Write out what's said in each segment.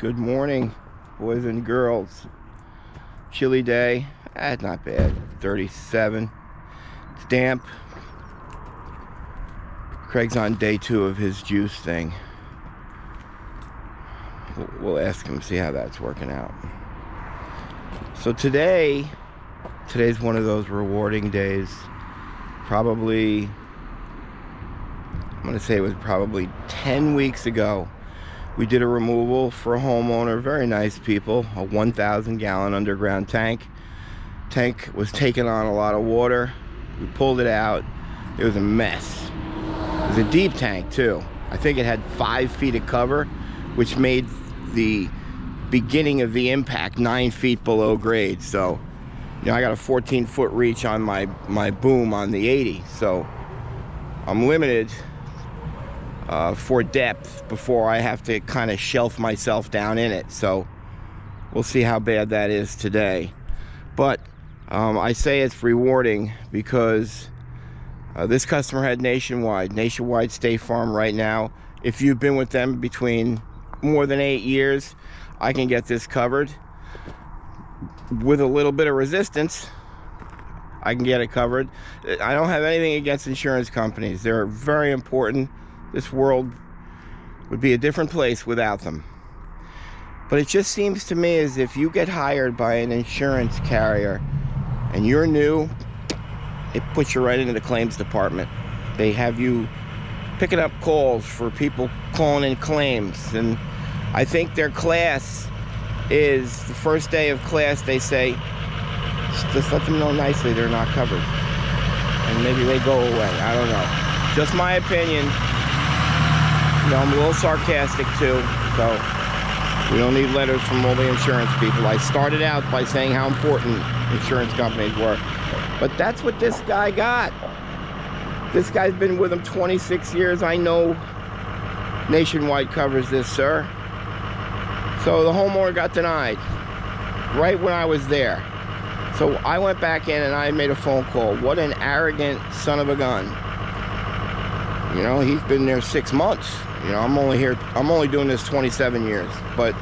Good morning, boys and girls. Chilly day. Not bad. 37. It's damp. Craig's on day 2 of his juice thing. We'll ask him, see how that's working out. So today's one of those rewarding days. Probably, I'm going to say it was probably 10 weeks ago. We did a removal for a homeowner, very nice people, a 1,000 gallon underground tank. Tank was taking on a lot of water. We pulled it out. It was a mess. It was a deep tank too. I think it had 5 feet of cover, which made the beginning of the impact 9 feet below grade. So, you know, I got a 14-foot reach on my boom on the 80. So I'm limited for depth before I have to kind of shelf myself down in it. So we'll see how bad that is today. But I say it's rewarding because this customer had Nationwide State Farm right now. If you've been with them between more than 8 years, I can get this covered. With a little bit of resistance, I can get it covered. I don't have anything against insurance companies. They're very important. This world would be a different place without them. But it just seems to me as if you get hired by an insurance carrier and you're new, it puts you right into the claims department. They have you picking up calls for people calling in claims. And I think their class is, the first day of class, they say, just let them know nicely they're not covered. And maybe they go away. I don't know. Just my opinion. You know, I'm a little sarcastic too, so we don't need letters from all the insurance people. I started out by saying how important insurance companies were, but that's what this guy got. This guy's been with him 26 years. I know Nationwide covers this, sir. So the homeowner got denied right when I was there. So I went back in and I made a phone call. What an arrogant son of a gun. You know, he's been there 6 months. You know, I'm only doing this 27 years, but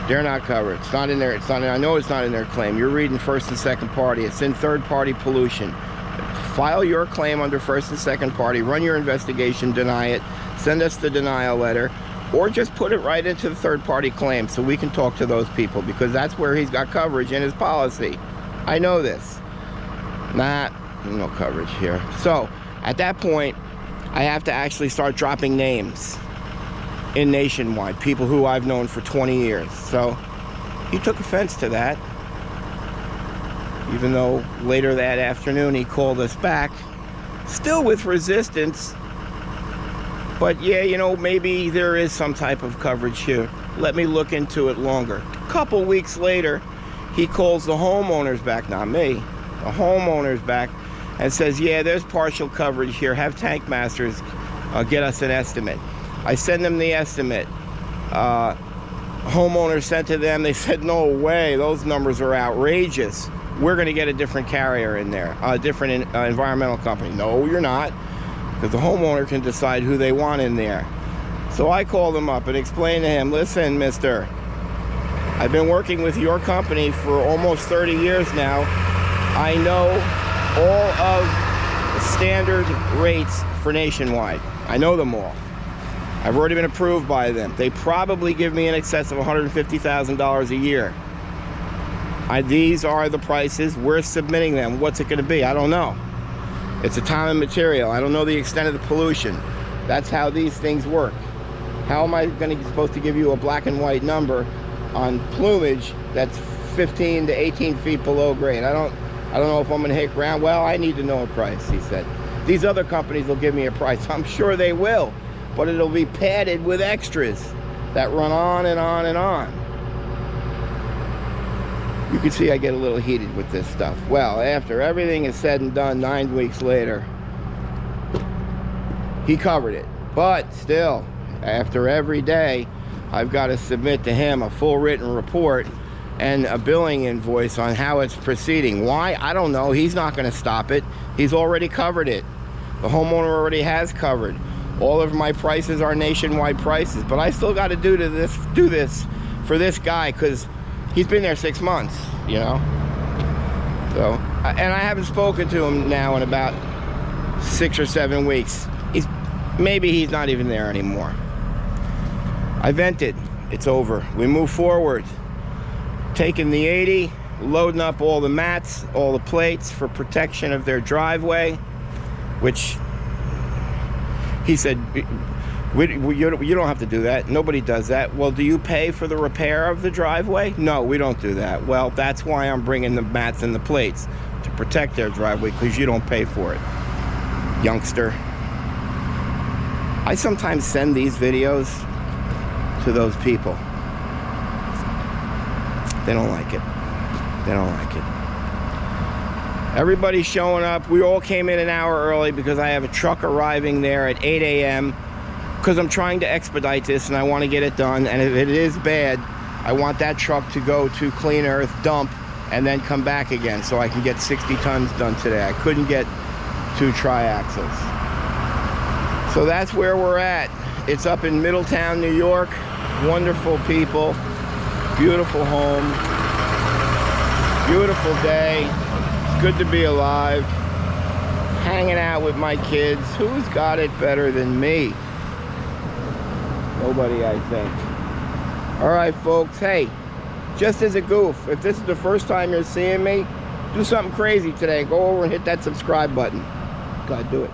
they're not covered. It's not in there. I know it's not in their claim. You're reading first and second party. It's in third party pollution. File your claim under first and second party, run your investigation, deny it, send us the denial letter, or just put it right into the third party claim so we can talk to those people, because that's where he's got coverage in his policy. I know this. No coverage here. So at that point, I have to actually start dropping names in Nationwide, people who I've known for 20 years. So he took offense to that, even though later that afternoon he called us back, still with resistance. But yeah, you know, maybe there is some type of coverage here. Let me look into it longer. A couple weeks later, he calls the homeowners back, not me, the homeowners back, and says, yeah, there's partial coverage here. Have Tank Masters get us an estimate. I send them the estimate. Homeowners sent to them. They said, no way, those numbers are outrageous. We're going to get a different carrier in there, a different environmental company. No, you're not, because the homeowner can decide who they want in there. So I called him up and explained to him, listen, mister, I've been working with your company for almost 30 years now. I know all of the standard rates for Nationwide. I know them all. I've already been approved by them. They probably give me in excess of $150,000 a year. These are the prices. We're submitting them. What's it going to be? I don't know. It's a time and material. I don't know the extent of the pollution. That's how these things work. How am I supposed to give you a black and white number on plumage that's 15 to 18 feet below grade? I don't know if I'm going to hit ground. Well, I need to know a price, he said. These other companies will give me a price. I'm sure they will, but it'll be padded with extras that run on and on and on. You can see I get a little heated with this stuff. Well, after everything is said and done, 9 weeks later, he covered it. But still, after every day, I've got to submit to him a full written report and a billing invoice on how it's proceeding. Why? I don't know. He's not going to stop it. He's already covered it. The homeowner already has covered. All of my prices are nationwide prices, but I still got to do this for this guy because he's been there 6 months, you know. So, and I haven't spoken to him now in about 6 or 7 weeks. Maybe he's not even there anymore. I vented. It's over. We move forward. Taking the 80, loading up all the mats, all the plates for protection of their driveway, which he said, you don't have to do that. Nobody does that. Well, do you pay for the repair of the driveway? No, we don't do that. Well, that's why I'm bringing the mats and the plates, to protect their driveway, because you don't pay for it, youngster. I sometimes send these videos to those people. They don't like it. They don't like it. Everybody's showing up. We all came in an hour early because I have a truck arriving there at 8 a.m. because I'm trying to expedite this and I want to get it done. And if it is bad, I want that truck to go to Clean Earth, dump, and then come back again so I can get 60 tons done today. I couldn't get 2 triaxles. So that's where we're at. It's up in Middletown, New York. Wonderful people. Beautiful home. Beautiful day. It's good to be alive. Hanging out with my kids. Who's got it better than me? Nobody, I think. All right, folks. Hey, just as a goof, if this is the first time you're seeing me, do something crazy today. Go over and hit that subscribe button. Go ahead, do it.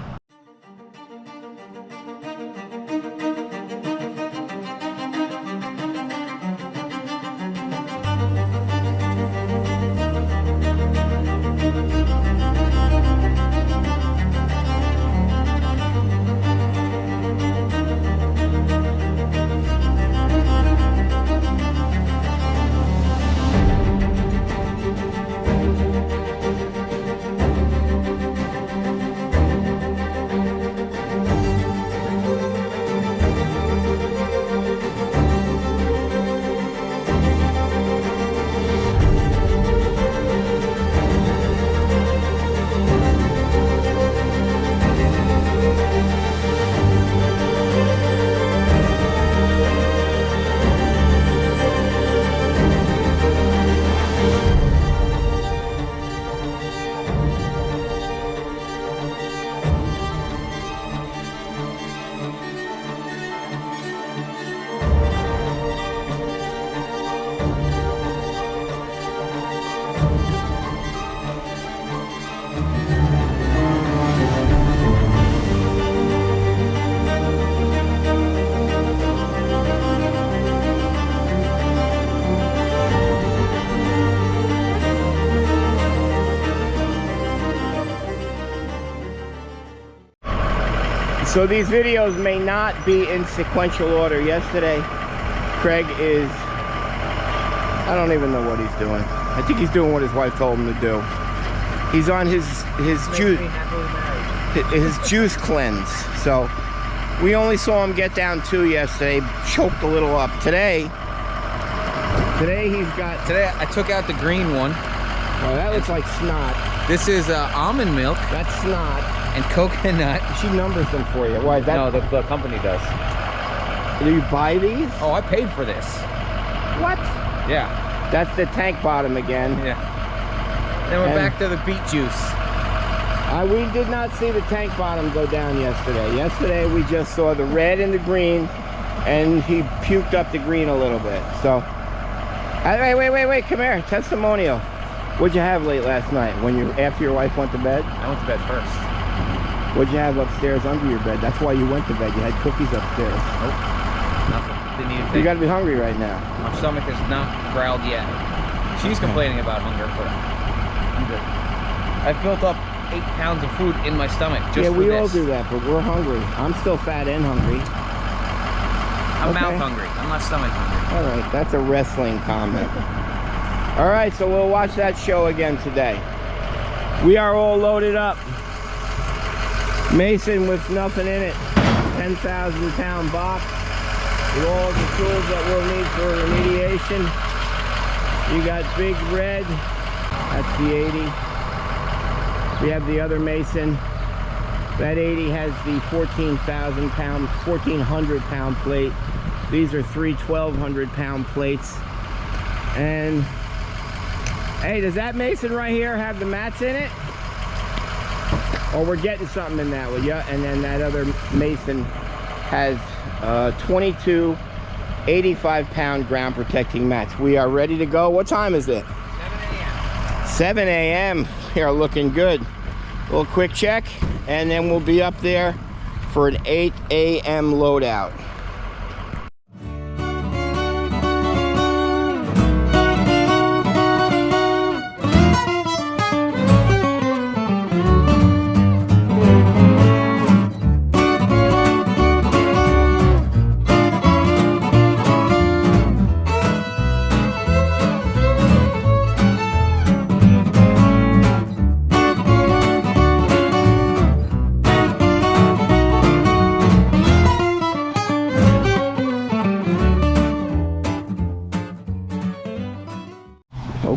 So these videos may not be in sequential order. Yesterday, Craig is, I don't even know what he's doing. I think he's doing what his wife told him to do. He's on his juice cleanse. So we only saw him get down 2 yesterday, choked a little up. Today he's got... Today I took out the green one. Oh, that looks like snot. This is almond milk. That's snot. And coconut. She numbers them for you. Why is that? No, the company does. Do you buy these? Oh, I paid for this. What? Yeah. That's the tank bottom again. Yeah. Then we're back to the beet juice. We did not see the tank bottom go down yesterday. Yesterday we just saw the red and the green, and he puked up the green a little bit. So, wait, come here. Testimonial. What'd you have late last night after your wife went to bed? I went to bed first. What'd you have upstairs under your bed? That's why you went to bed. You had cookies upstairs. Nope. Nothing. Didn't even think. You gotta be hungry right now. My stomach is not growled yet. She's complaining about hunger, but I'm good. I've built up 8 pounds of food in my stomach just for this. Yeah, we all do that, but we're hungry. I'm still fat and hungry. I'm mouth hungry. I'm not stomach hungry. All right, that's a wrestling comment. All right, so we'll watch that show again today. We are all loaded up. Mason with nothing in it. 10,000 pound box with all the tools that we'll need for remediation. You got Big Red. That's the 80. We have the other Mason That 80 has the 1,400 pound plate. These are three 1,200 pound plates. And hey, does that Mason right here have the mats in it? Or we're getting something in that one, yeah. And then that other Mason has 22 85 pound ground protecting mats. We are ready to go. What time is it? 7 a.m. We are looking good. A little quick check, and then we'll be up there for an 8 a.m. loadout.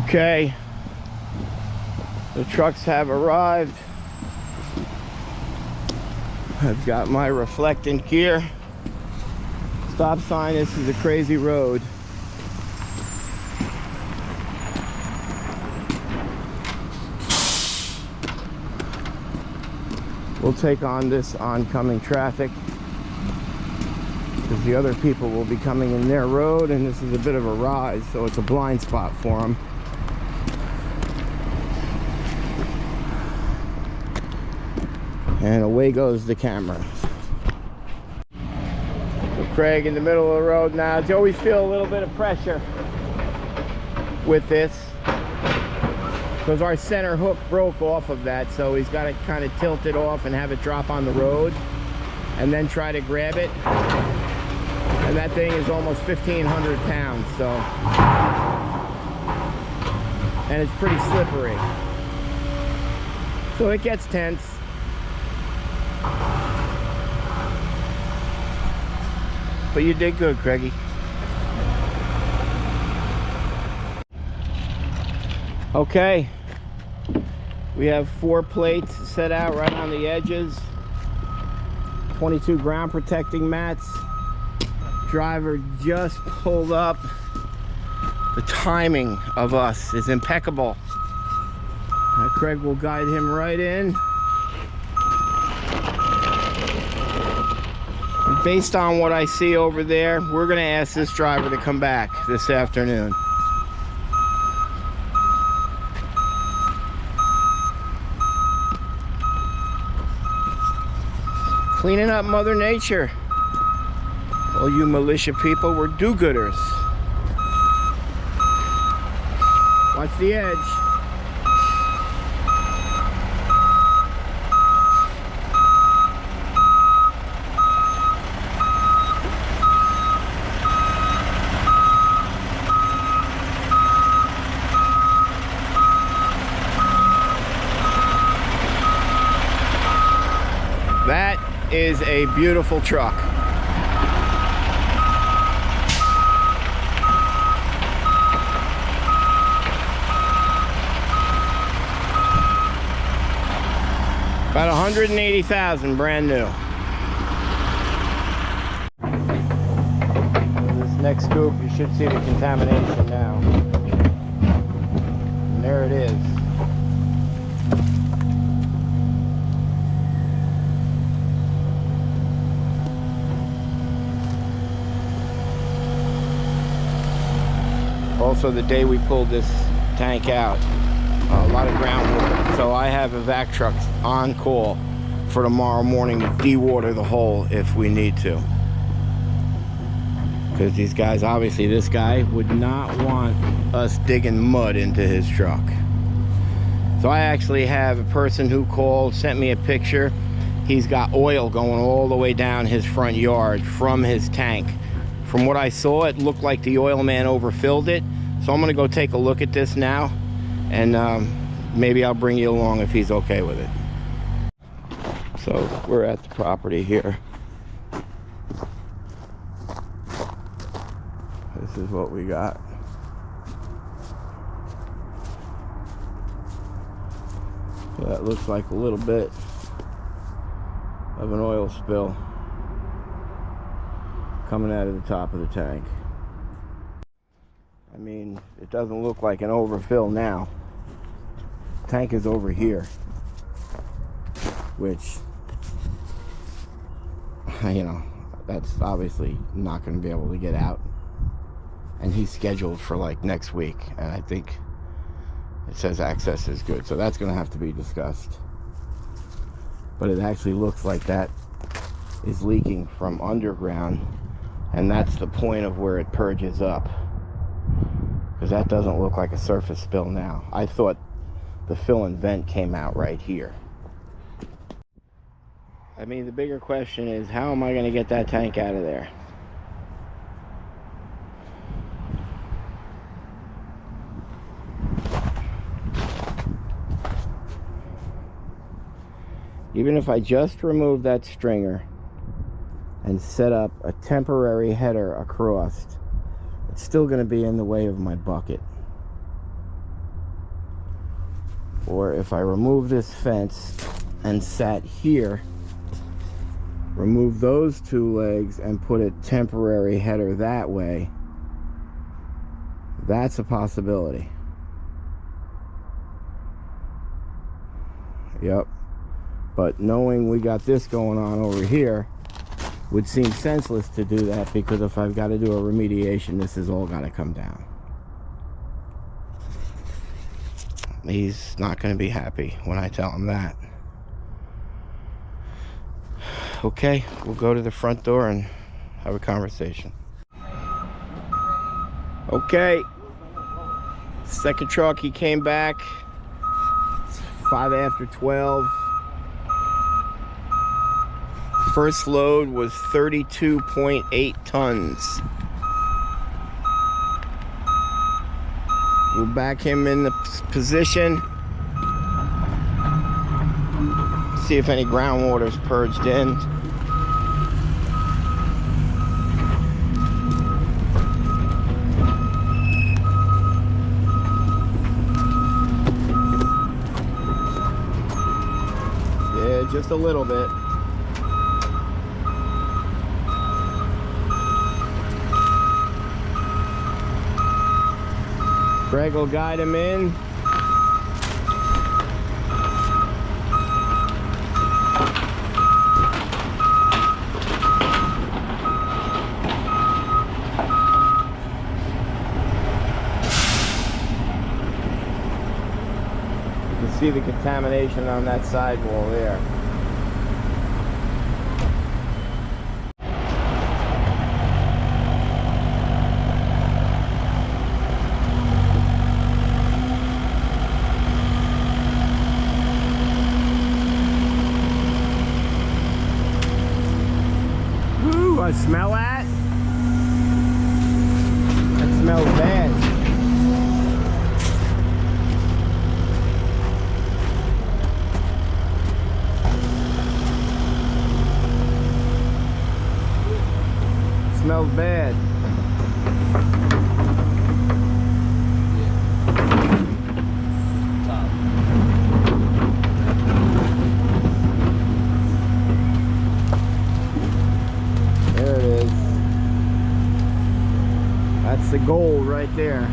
Okay, the trucks have arrived. I've got my reflectant gear. Stop sign, this is a crazy road. We'll take on this oncoming traffic because the other people will be coming in their road, and this is a bit of a rise, so it's a blind spot for them. And away goes the camera. So Craig in the middle of the road now. You always feel a little bit of pressure with this because our center hook broke off of that, so he's got to kind of tilt it off and have it drop on the road and then try to grab it. And that thing is almost 1,500 pounds, so, and it's pretty slippery, so it gets tense. But you did good, Craigie. Okay, we have 4 plates set out right on the edges, 22 ground protecting mats. Driver just pulled up. The timing of us is impeccable. Craig will guide him right in. Based on what I see over there, we're going to ask this driver to come back this afternoon. Cleaning up Mother Nature. All you militia people, we're do-gooders. Watch the edge. That is a beautiful truck. About 180,000 brand new. This next scoop, you should see the contamination now. And there it is. Also, the day we pulled this tank out, a lot of groundwater, so I have evac trucks on call for tomorrow morning to dewater the hole if we need to, because these guys, obviously this guy would not want us digging mud into his truck. So I actually have a person who called, sent me a picture. He's got oil going all the way down his front yard from his tank. From what I saw, it looked like the oil man overfilled it, so I'm gonna go take a look at this now, and maybe I'll bring you along if he's okay with it. So we're at the property here. This is what we got. So that looks like a little bit of an oil spill coming out of the top of the tank. I mean, it doesn't look like an overfill now. Tank is over here, which, you know, that's obviously not going to be able to get out. And he's scheduled for like next week, and I think it says access is good, so that's going to have to be discussed. But it actually looks like that is leaking from underground, and that's the point of where it purges up, because that doesn't look like a surface spill now. I thought the fill and vent came out right here. I mean, the bigger question is, how am I going to get that tank out of there? Even if I just remove that stringer and set up a temporary header across, it's still going to be in the way of my bucket. Or if I remove this fence and sat here, remove those two legs and put a temporary header that way, that's a possibility. Yep. But knowing we got this going on over here would seem senseless to do that, because if I've got to do a remediation, this has all got to come down. He's not going to be happy when I tell him that. Okay, we'll go to the front door and have a conversation. Okay, second truck, he came back. It's 5 after 12. First load was 32.8 tons. We'll back him in the position. See if any groundwater's purged in. Yeah, just a little bit. Greg will guide him in. You can see the contamination on that sidewall there. Smell that? That smells bad. Smells bad. That's the gold right there.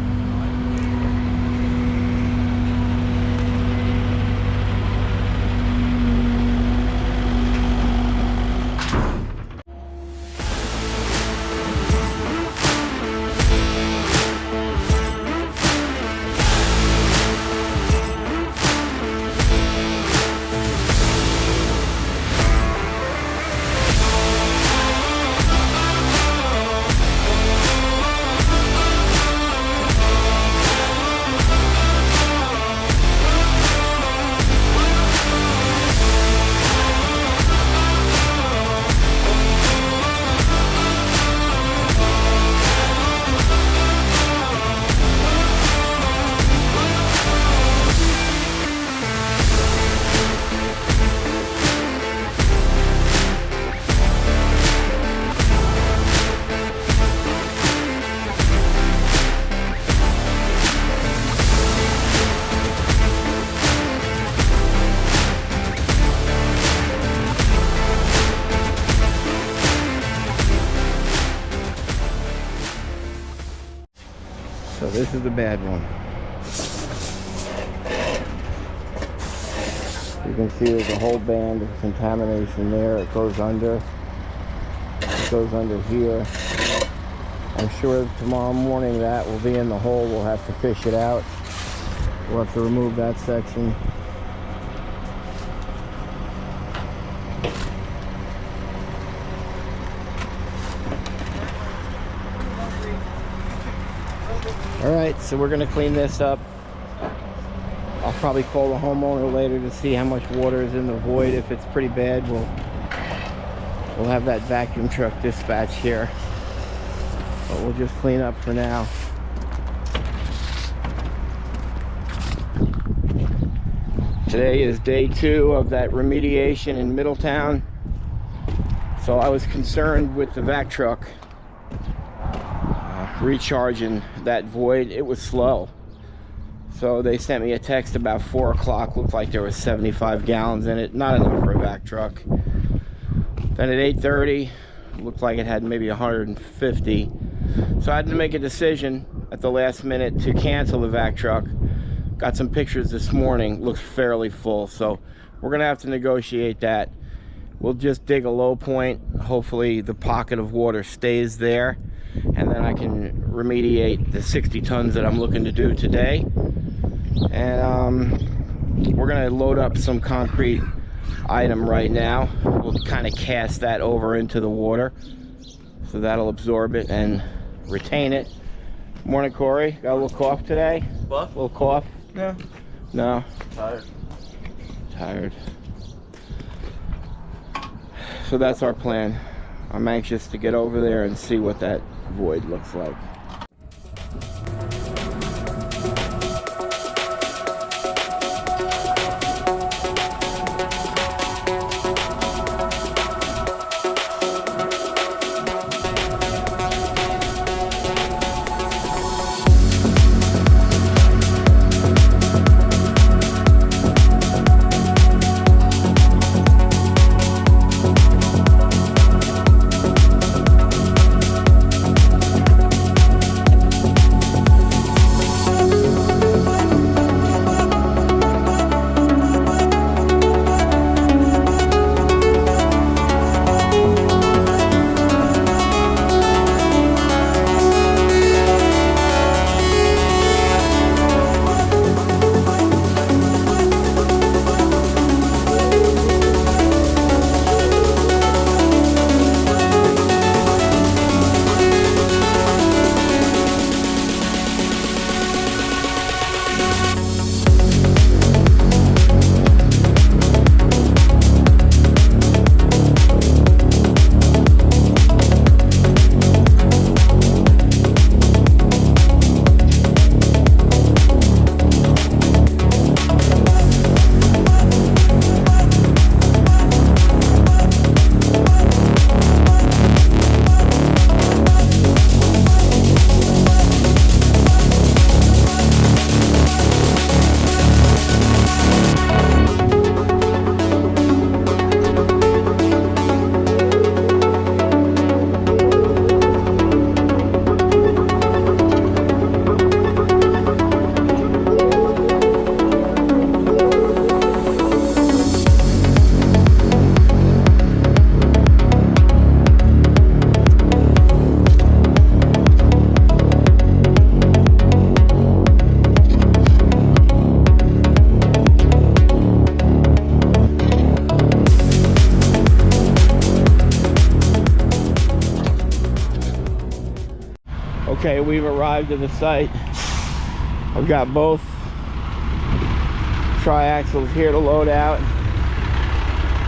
So this is the bad one. You can see there's a whole band of contamination there. It goes under. It goes under here. I'm sure tomorrow morning that will be in the hole. We'll have to fish it out. We'll have to remove that section. All right, so we're gonna clean this up. I'll probably call the homeowner later to see how much water is in the void. If it's pretty bad, we'll have that vacuum truck dispatch here. But we'll just clean up for now. Today is day 2 of that remediation in Middletown. So I was concerned with the vac truck recharging that void. It was slow. So they sent me a text about 4 o'clock. Looked like there was 75 gallons in it. Not enough for a vac truck. Then at 8:30, looked like it had maybe 150. So I had to make a decision at the last minute to cancel the vac truck. Got some pictures this morning. Looks fairly full. So we're going to have to negotiate that. We'll just dig a low point. Hopefully the pocket of water stays there. And then I can remediate the 60 tons that I'm looking to do today. And we're gonna load up some concrete item right now. We'll kind of cast that over into the water, so that'll absorb it and retain it. Morning, Corey. Got a little cough today? What? A little cough? Yeah. No? Tired. Tired. So that's our plan. I'm anxious to get over there and see what that void looks like. Okay, we've arrived at the site. I've got both triaxles here to load out.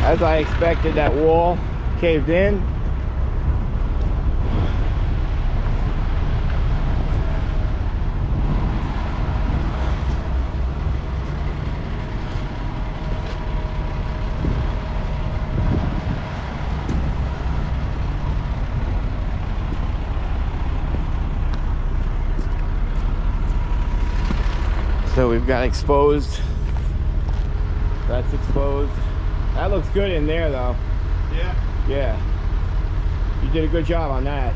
As I expected, that wall caved in. So we've got exposed. That's exposed. That looks good in there though. Yeah. Yeah. You did a good job on that.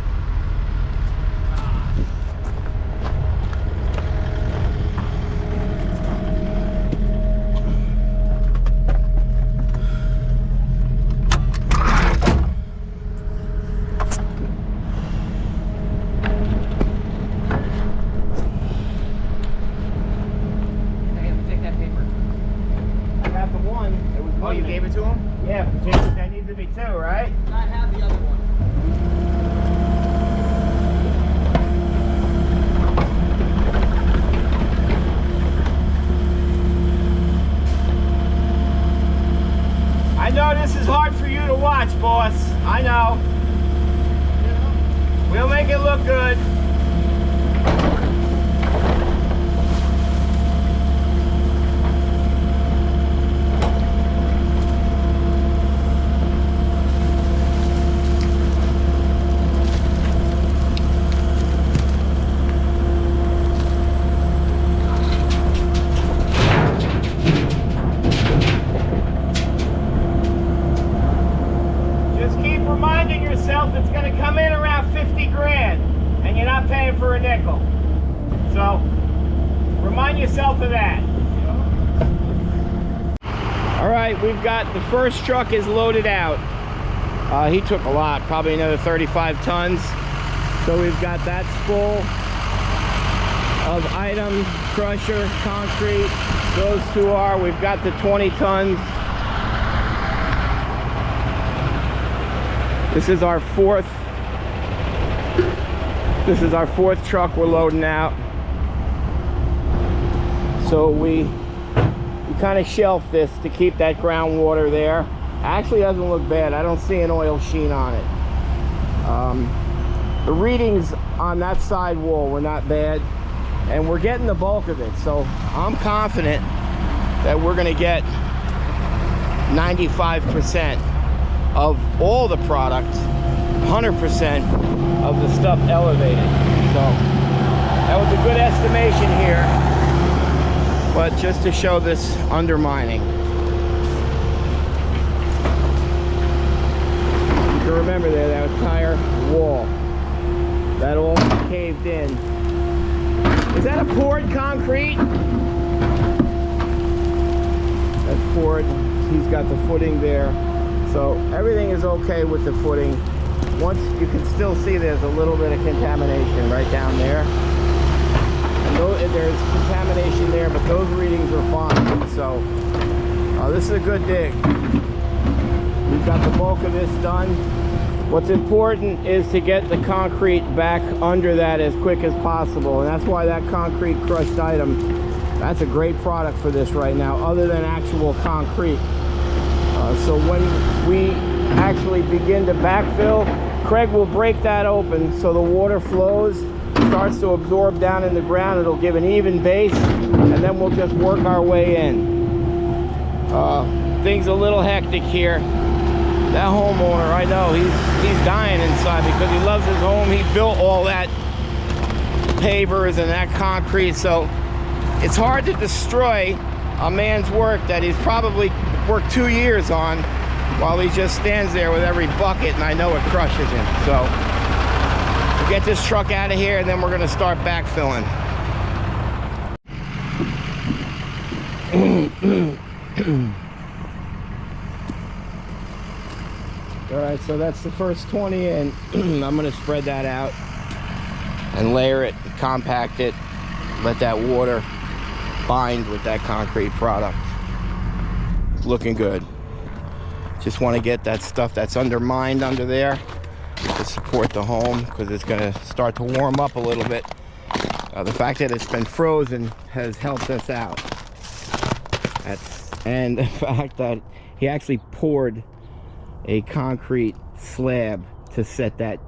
I know. We'll make it look good. Reminding yourself it's going to come in around 50 grand and you're not paying for a nickel. So remind yourself of that. All right, we've got the first truck is loaded out. He took a lot, probably another 35 tons. So we've got that's full of item, crusher, concrete. Those two are, we've got the 20 tons. This is our fourth truck we're loading out. So we kind of shelf this to keep that groundwater there. Actually doesn't look bad. I don't see an oil sheen on it. The readings on that side wall were not bad, and we're getting the bulk of it. So I'm confident that we're going to get 95% of all the products, 100% of the stuff elevated. So that was a good estimation here, but just to show this undermining. You can remember there, that entire wall, that all caved in. Is that a poured concrete? That's poured. He's got the footing there. So everything is okay with the footing. Once you can still see there's a little bit of contamination right down there. And there's contamination there, but those readings are fine. So this is a good dig. We've got the bulk of this done. What's important is to get the concrete back under that as quick as possible. And that's why that concrete crushed item, that's a great product for this right now, other than actual concrete. So when we actually begin to backfill, Craig will break that open so the water flows, starts to absorb down in the ground. It'll give an even base, and then we'll just work our way in. Things a little hectic here. That homeowner, I know, he's dying inside because he loves his home. He built all that pavers and that concrete, so it's hard to destroy a man's work that he's probably worked 2 years on while he just stands there with every bucket, and I know it crushes him. So we'll get this truck out of here, and then we're going to start backfilling. All right, so that's the first 20, and I'm going to spread that out and layer it, compact it, let that water bind with that concrete product. Looking good. Just want to get that stuff that's undermined under there to support the home, because it's going to start to warm up a little bit. The fact that it's been frozen has helped us out. And the fact that he actually poured a concrete slab to set that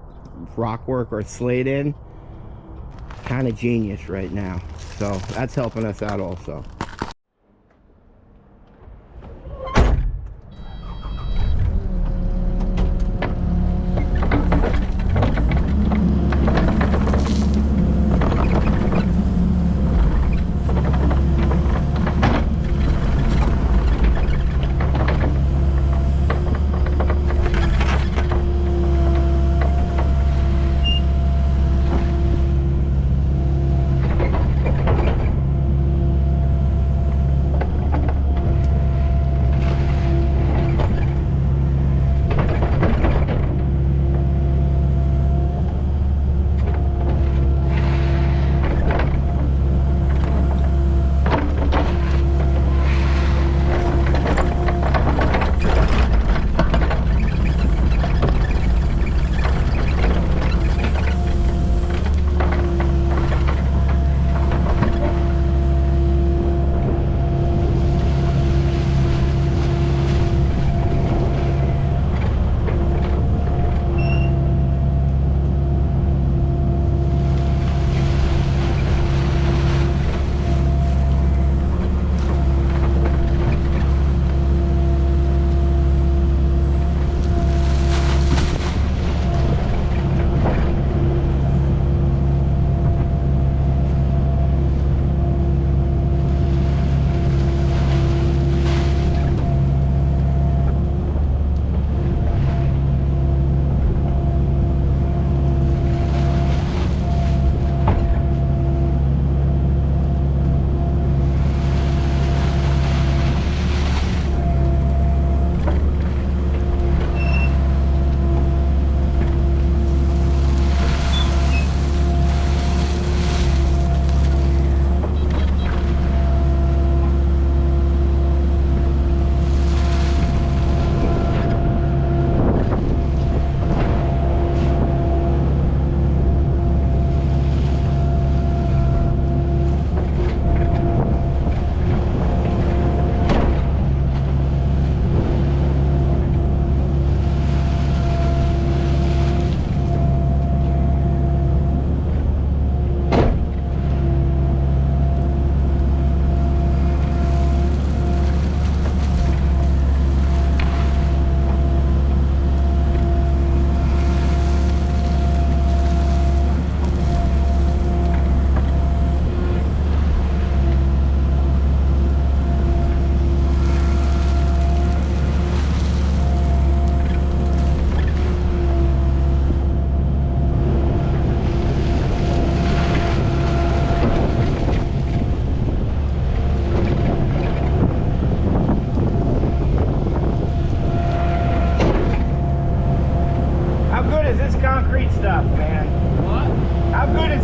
rock work or slate in, kind of genius right now. So that's helping us out also.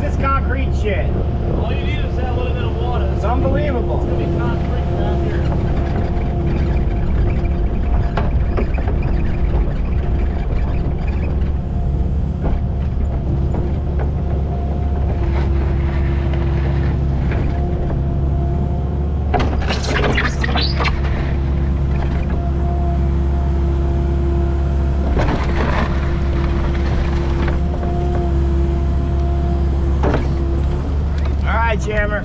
is this concrete shit? All you need is that little bit of water. It's unbelievable. It's gonna be concrete down here. All right, Jammer.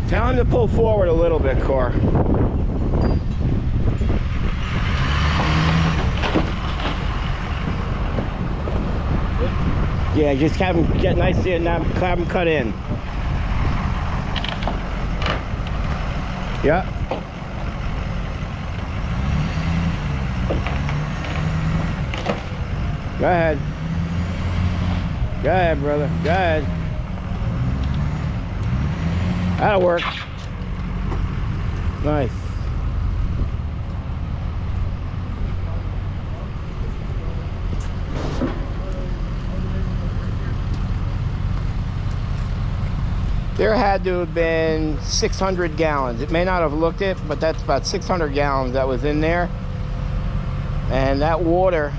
Tell him to pull forward a little bit, Cor. Yeah, just have him get nice and now have him cut in. Yeah. Go ahead. Go ahead, brother. Go ahead. That'll work. Nice. There had to have been 600 gallons. It may not have looked it, but that's about 600 gallons that was in there. And that water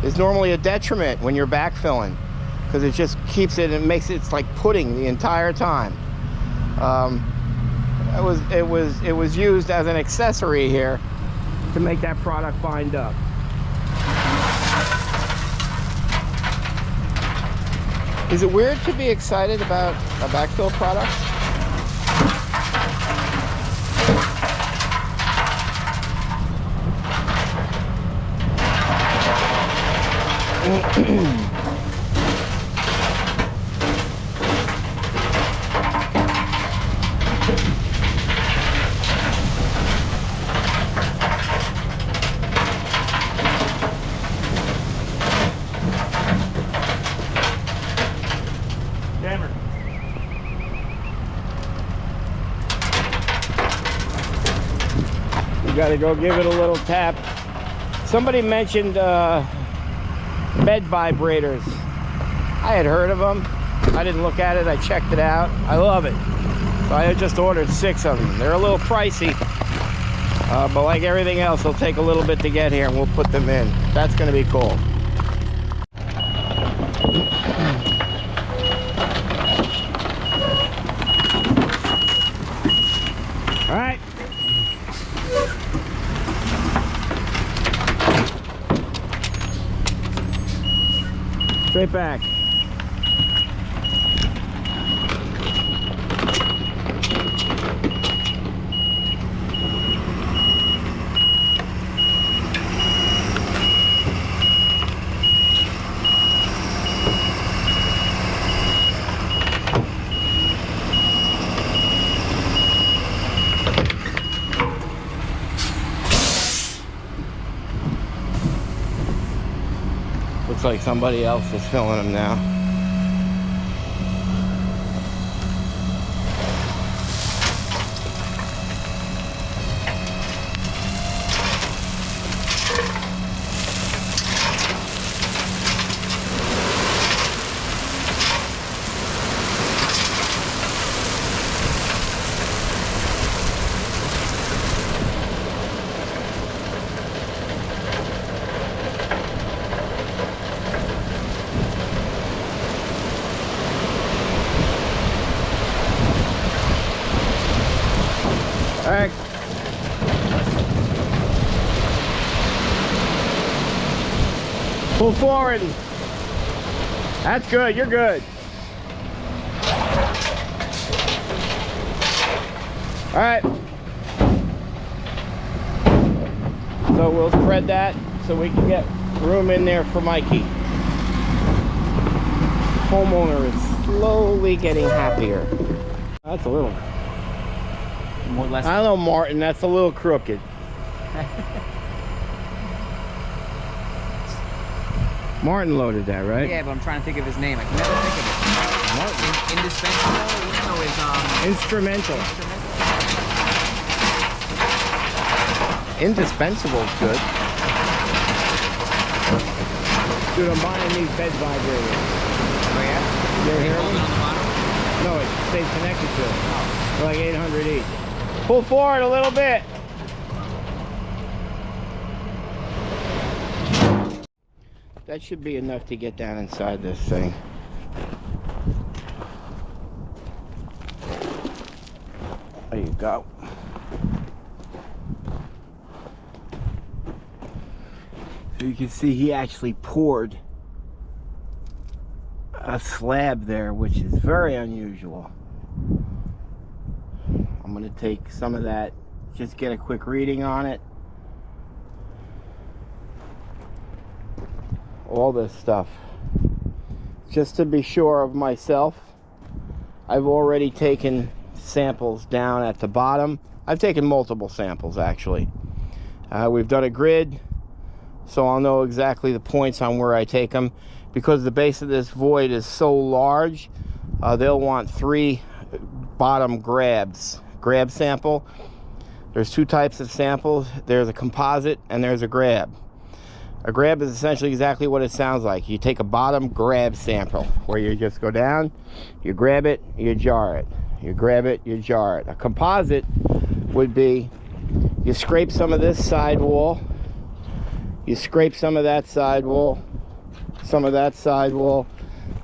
is normally a detriment when you're backfilling because it just keeps it and makes it, it's like pudding the entire time. It was used as an accessory here to make that product bind up. Is it weird to be excited about a backfill product? Jammer. You gotta go give it a little tap. Somebody mentioned bed vibrators. I had heard of them. I didn't look at it. I checked it out. I love it. So I just ordered 6 of them. They're a little pricey, but like everything else, it'll take a little bit to get here, and we'll put them in. That's gonna be cool. All right. Straight back. Looks like somebody else is filling them now. All right. Pull forward. That's good. You're good. All right. So we'll spread that so we can get room in there for Mikey. Homeowner is slowly getting happier. That's a little. More or less. I don't know, Martin. That's a little crooked. Martin loaded that, right? Yeah, but I'm trying to think of his name. I can never think of it. Martin. Indispensable? No, it's Instrumental. Instrumental. indispensable is good. Dude, I'm buying these bed vibrators. Oh yeah? You Are you hear holding me? on the bottom? No, it stays connected to it. They're like 800 each. Pull forward a little bit. That should be enough to get down inside this thing. There you go. So you can see he actually poured a slab there, which is very unusual. I'm going to take some of that, just get a quick reading on it. All this stuff, just to be sure of myself. I've already taken samples down at the bottom. I've taken multiple samples actually. We've done a grid, so I'll know exactly the points on where I take them. Because the base of this void is so large, they'll want 3 bottom grab sample. There's 2 types of samples. There's a composite and there's a grab. A grab is essentially exactly what it sounds like. You take a bottom grab sample where you just go down, you grab it, you jar it. You grab it, you jar it. A composite would be you scrape some of this side wall, you scrape some of that side wall, some of that side wall,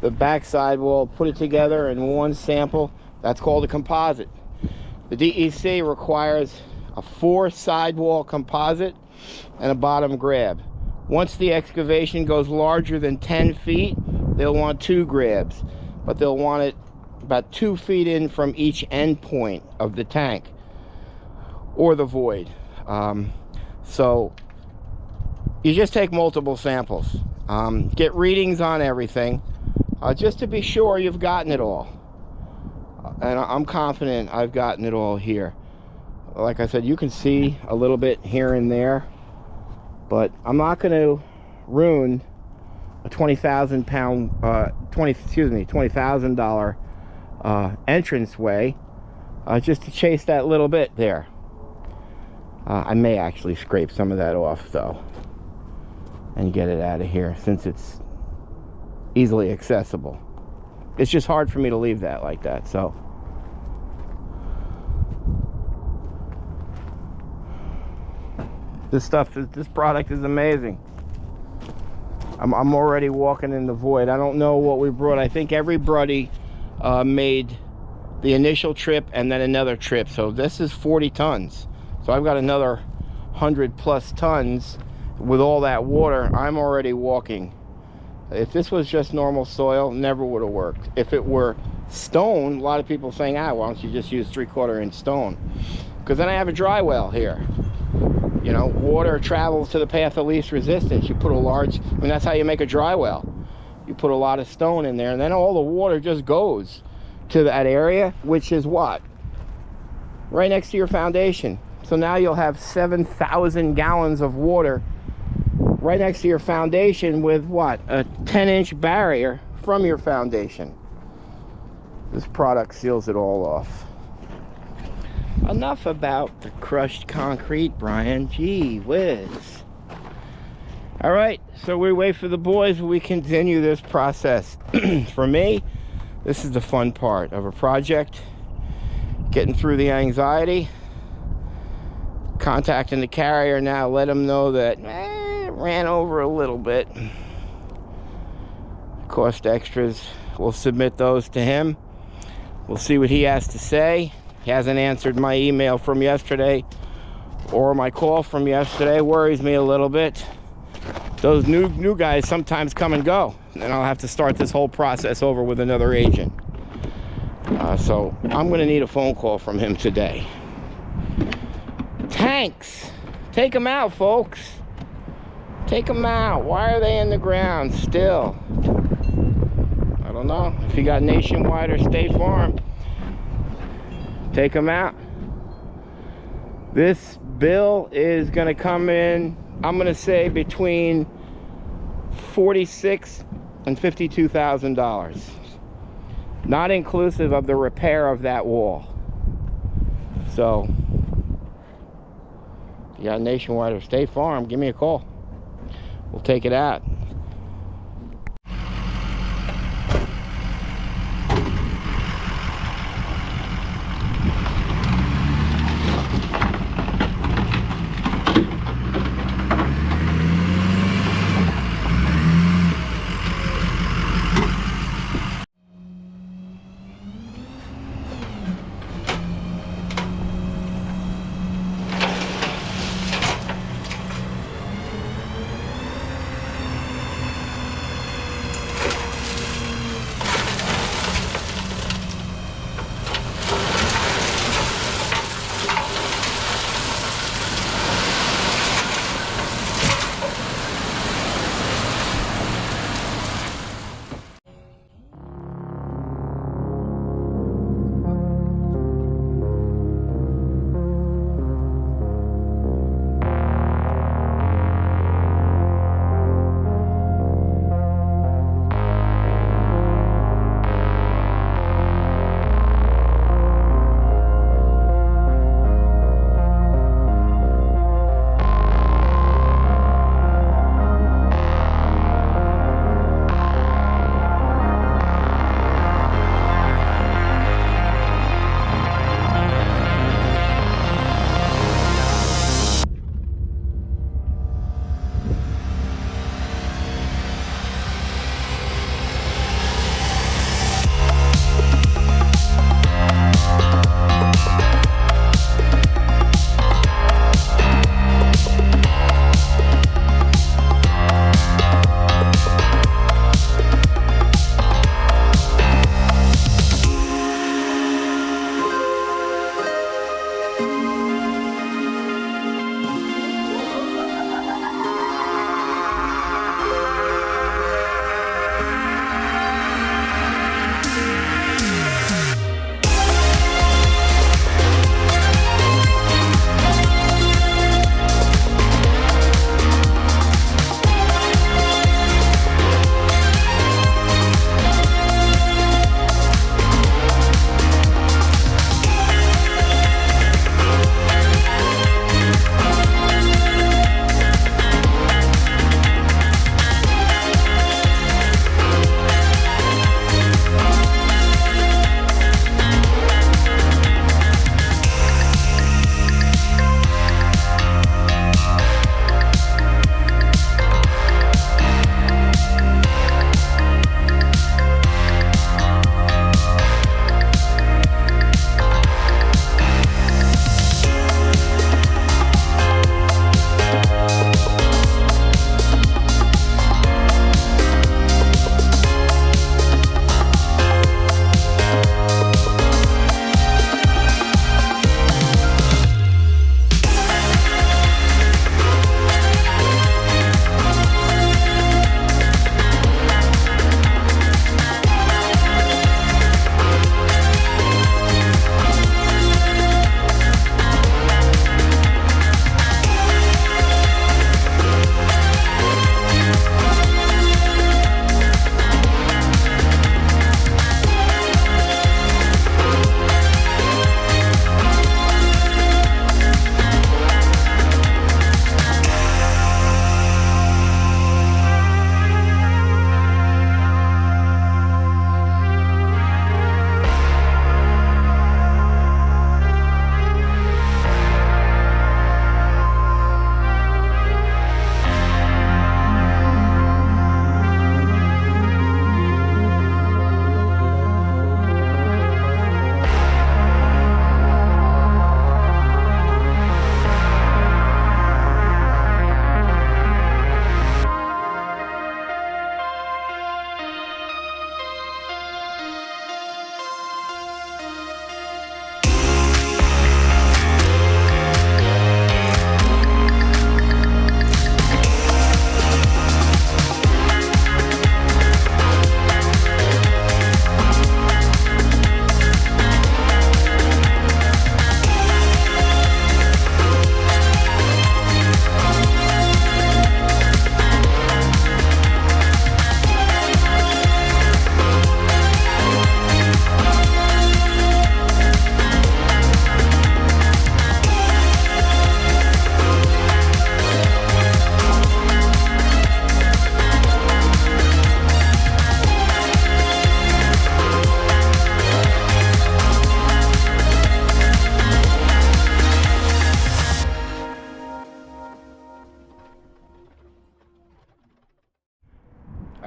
the back side wall, put it together in one sample. That's called a composite. The DEC requires a 4 sidewall composite and a bottom grab. Once the excavation goes larger than 10 feet, they'll want 2 grabs, but they'll want it about 2 feet in from each end point of the tank or the void. So you just take multiple samples, get readings on everything, just to be sure you've gotten it all. And I'm confident I've gotten it all here. Like I said, you can see a little bit here and there, but I'm not going to ruin a $20,000 entranceway just to chase that little bit there. I may actually scrape some of that off though and get it out of here, since it's easily accessible. It's just hard for me to leave that like that. So this product is amazing. I'm already walking in the void. I don't know what we brought. I think everybody made the initial trip and then another trip. So this is 40 tons. So I've got another 100+ tons with all that water. I'm already walking. If this was just normal soil, never would have worked. If it were stone, a lot of people saying, why don't you just use 3/4 inch stone? Because then I have a dry well here. You know, water travels to the path of least resistance. You put a large, that's how you make a dry well. You put a lot of stone in there, and then all the water just goes to that area, which is what? Right next to your foundation. So now you'll have 7,000 gallons of water right next to your foundation with what? A 10-inch barrier from your foundation. This product seals it all off. Enough about the crushed concrete, Brian. Gee whiz. All right, so we wait for the boys. We continue this process. For me, this is the fun part of a project. Getting through the anxiety. Contacting the carrier now. Let them know that it ran over a little bit. Cost extras. We'll submit those to him. We'll see what he has to say. He hasn't answered my email from yesterday or my call from yesterday. Worries me a little bit. Those new guys sometimes come and go, and I'll have to start this whole process over with another agent. So I'm going to need a phone call from him today. Tanks, take them out, folks. Take them out. Why are they in the ground still? I don't know. If you got Nationwide or State Farm, take them out. This bill is going to come in, I'm going to say, between $46,000 and $52,000, not inclusive of the repair of that wall. So You got Nationwide or State Farm, give me a call. We'll take it out.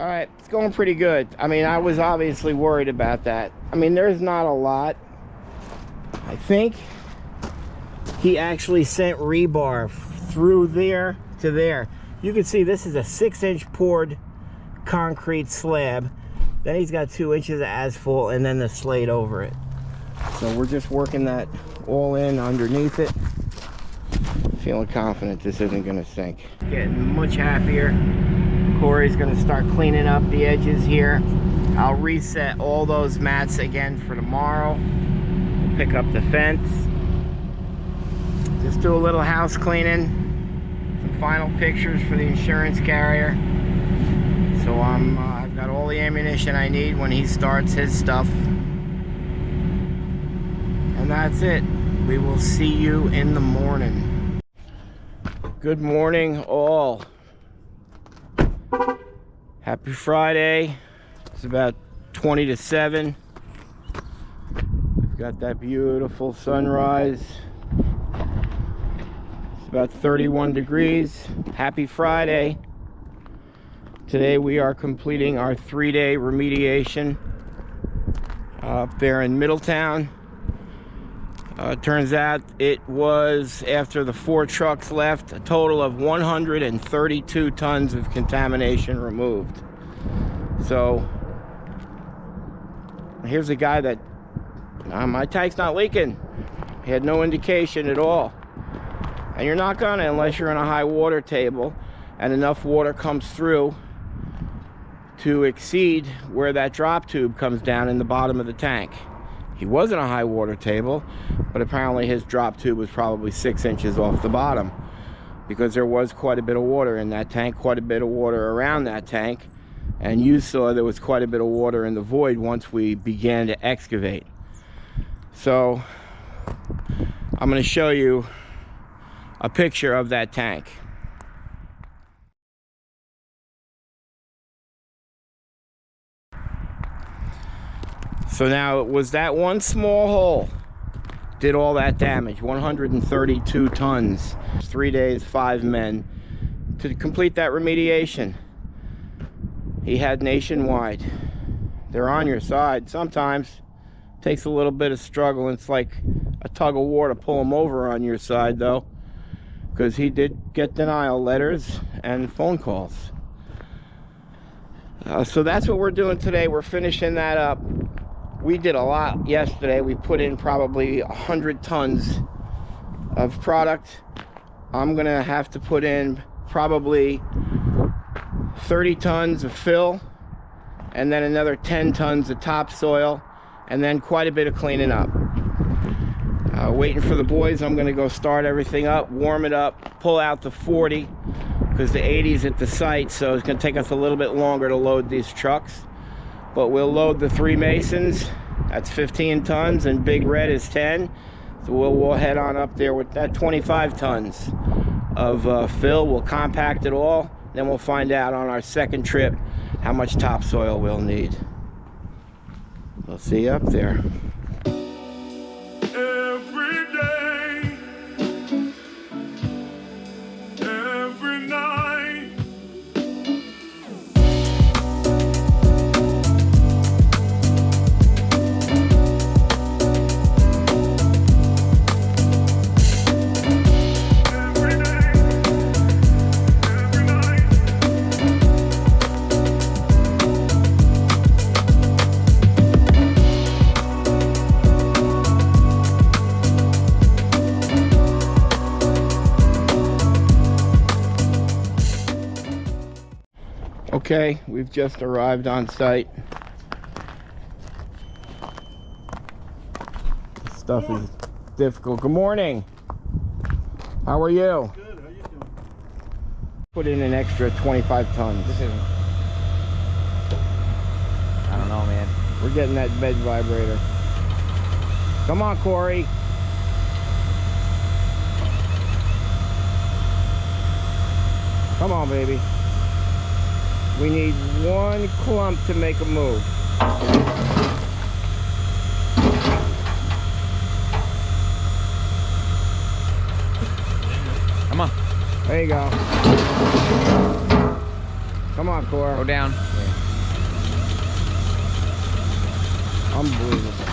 All right, it's going pretty good. I mean, I was obviously worried about that. I mean, there's not a lot. I think he actually sent rebar through there to there. You can see this is a 6-inch poured concrete slab. Then he's got 2 inches of asphalt and then the slate over it. So we're just working that all in underneath it. Feeling confident this isn't gonna sink. Getting much happier. Corey's gonna start cleaning up the edges here. I'll reset all those mats again for tomorrow. We'll pick up the fence. Just do a little house cleaning. Some final pictures for the insurance carrier. So I've got all the ammunition I need when he starts his stuff. And that's it. We will see you in the morning. Good morning, all. Happy Friday. It's about 20 to 7. We've got that beautiful sunrise. It's about 31 degrees. Happy Friday. Today we are completing our 3-day remediation up there in Middletown. Turns out it was, after the 4 trucks left, a total of 132 tons of contamination removed. So here's a guy that, my tank's not leaking. He had no indication at all. And you're not gonna unless you're in a high water table and enough water comes through to exceed where that drop tube comes down in the bottom of the tank. He was in a high water table, but apparently his drop tube was probably 6 inches off the bottom, because there was quite a bit of water in that tank, quite a bit of water around that tank, and you saw there was quite a bit of water in the void once we began to excavate. So I'm going to show you a picture of that tank. So now it was that one small hole did all that damage. 132 tons, 3 days, 5 men to complete that remediation. He had nationwide. They're on your side. Sometimes takes a little bit of struggle. It's like a tug of war to pull him over on your side, though, because he did get denial letters and phone calls. So that's what we're doing today. We're finishing that up. We did a lot yesterday. We put in probably 100 tons of product. I'm gonna have to put in probably 30 tons of fill, and then another 10 tons of topsoil, and then quite a bit of cleaning up. Waiting for the boys. I'm gonna go start everything up, warm it up, pull out the 40, because the 80's at the site, so it's gonna take us a little bit longer to load these trucks. But we'll load the 3 masons. That's 15 tons, and Big Red is 10. So we'll head on up there with that 25 tons of fill. We'll compact it all. Then we'll find out on our second trip how much topsoil we'll need. We'll see you up there. Every day, every night. Okay, we've just arrived on site. This stuff is difficult. Good morning. How are you? Good, how you doing? Put in an extra 25 tons. This isn't. I don't know, man. We're getting that bed vibrator. Come on, Corey. Come on, baby. We need 1 clump to make a move. Come on. There you go. Come on, Cora. Go down. Unbelievable.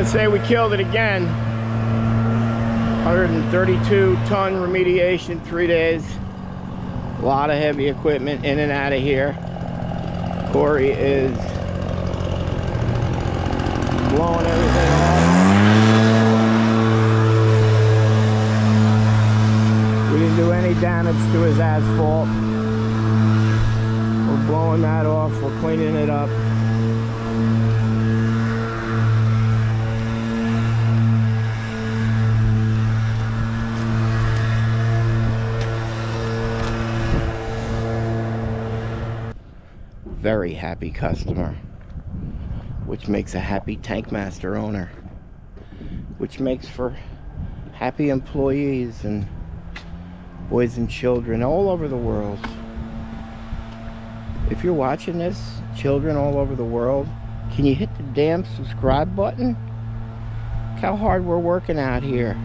say we killed it again. 132 ton remediation, 3 days. A lot of heavy equipment in and out of here. Corey is blowing everything off. We didn't do any damage to his asphalt. We're blowing that off, we're cleaning it up. Very happy customer, which makes a happy tank master owner, which makes for happy employees and boys and children all over the world. If you're watching this, children all over the world, can you hit the damn subscribe button? Look how hard we're working out here.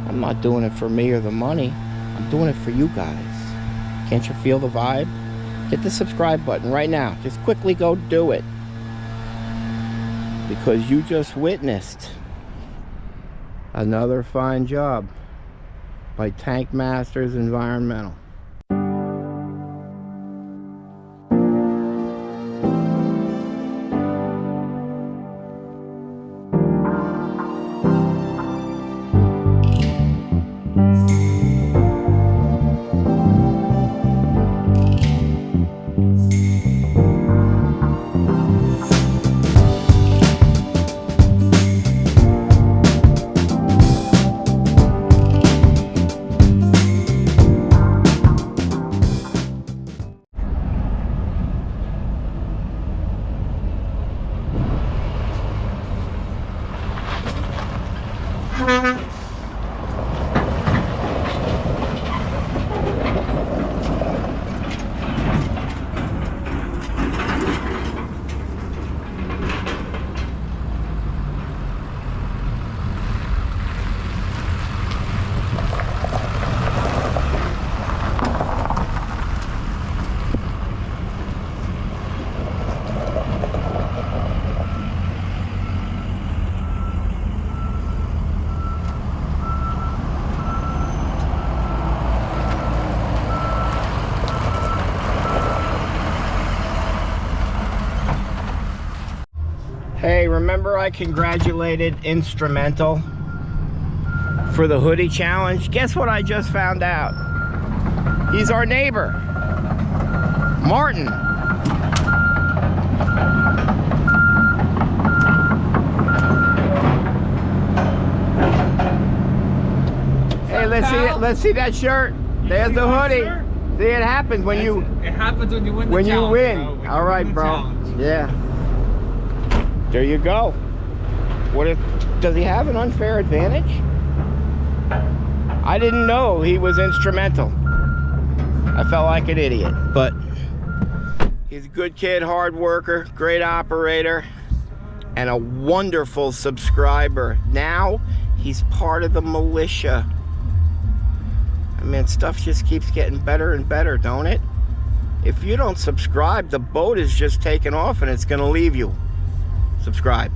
I'm not doing it for me or the money. I'm doing it for you guys. Can't you feel the vibe? Hit the subscribe button right now. Just quickly go do it. Because you just witnessed another fine job by Tank Masters Environmental. Hey, remember I congratulated Instrumental for the hoodie challenge? Guess what I just found out? He's our neighbor, Martin. Hey, let's see that shirt. There's the hoodie. See, it happens when you. It happens when you win. When you win. All right, bro. Yeah. There you go. Does he have an unfair advantage? I didn't know he was instrumental. I felt like an idiot, but he's a good kid, hard worker, great operator, and a wonderful subscriber. Now he's part of the militia. I mean, stuff just keeps getting better and better, don't it? If you don't subscribe, the boat is just taking off and it's gonna leave you. Subscribe.